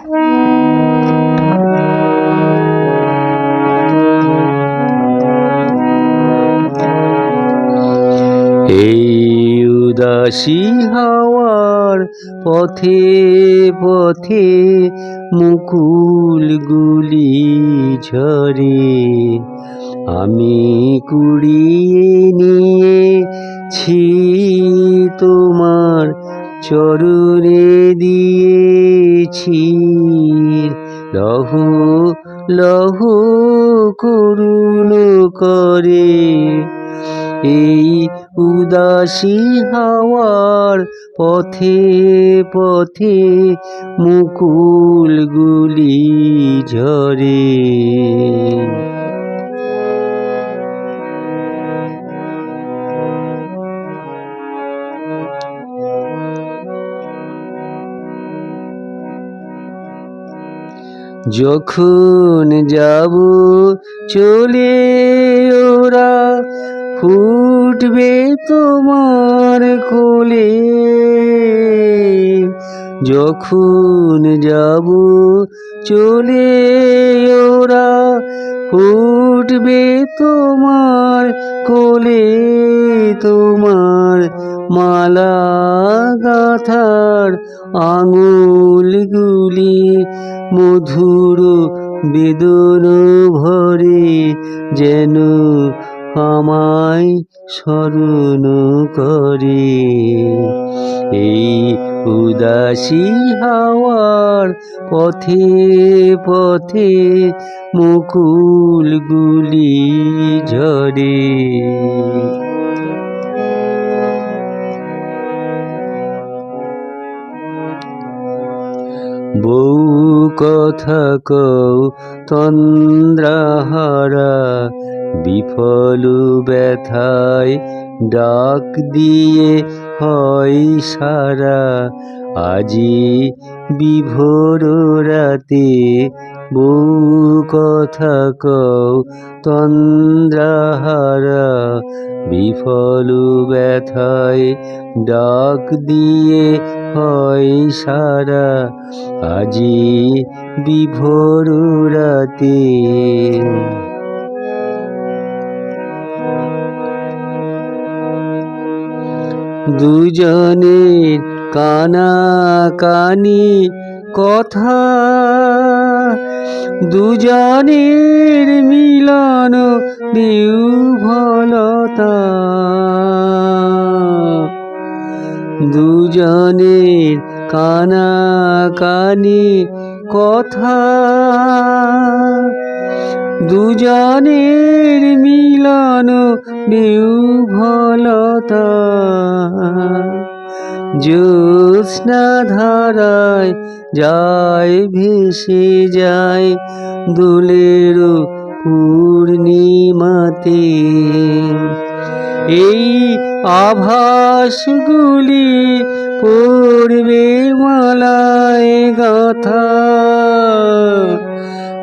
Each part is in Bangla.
এই উদাসী হাওয়ার পথে পথে মুকুলগুলি ঝরে, আমি কুড়িয়ে নিয়েছি তোমার চরণে দিয়েছি। লহ লহ করুণ করে এই উদাসী হাওয়ার পথে পথে মুকুলগুলি ঝরে। যখন যাব চলে ওরা ফুটবে তোমার কোলে, যখন যাব চলে ওরা ফুটবে তোমার কোলে, তোমার মালা গাঁথার আঙুলগুলি মধুর বেদন ভরে যেন আমায় স্মরণ করে। এই উদাসী হাওয়ার পথে পথে মুকুলগুলি ঝরে। বউ কথা কও তন্দ্রাহারা, বিফল ব্যথায় ডাক দিয়ে হয় সারা। আজি বিভোর রাতে বউ কথা কও তন্দ্রাহারা, বিফল ব্যথায় ডাক দিয়ে হয় সারা। আজি বিভোর রাতে দুজনের কানাকানি কথা, দুজনের মিলন বিহ্বলতা, দুজনের কানাকানি কথা, দুজনের মিলন বিহ্বলতা। জ্যোৎস্না ধারায় যায় ভেসে যায় দোলের পূর্ণিমাতে, এই আভাসগুলি পড়বে মালায় গাঁথা।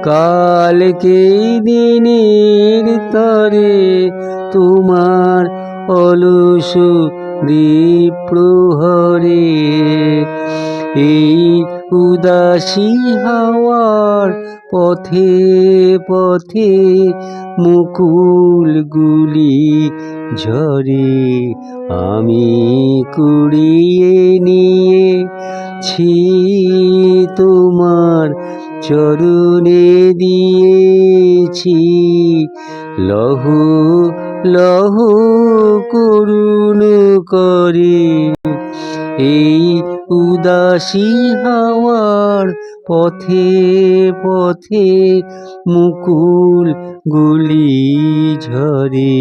কালকে দিনের তরে তোমার অলস দ্বীপ্রহরে, এই উদাসী হাওয়ার পথে পথে মুকুলগুলি ঝরে। আমি কুড়িয়ে নিয়েছি তোমার চরণে দিয়েছি। লহ লহ করুণ করে এই উদাসী হাওয়ার পথে পথে মুকুলগুলি ঝরে।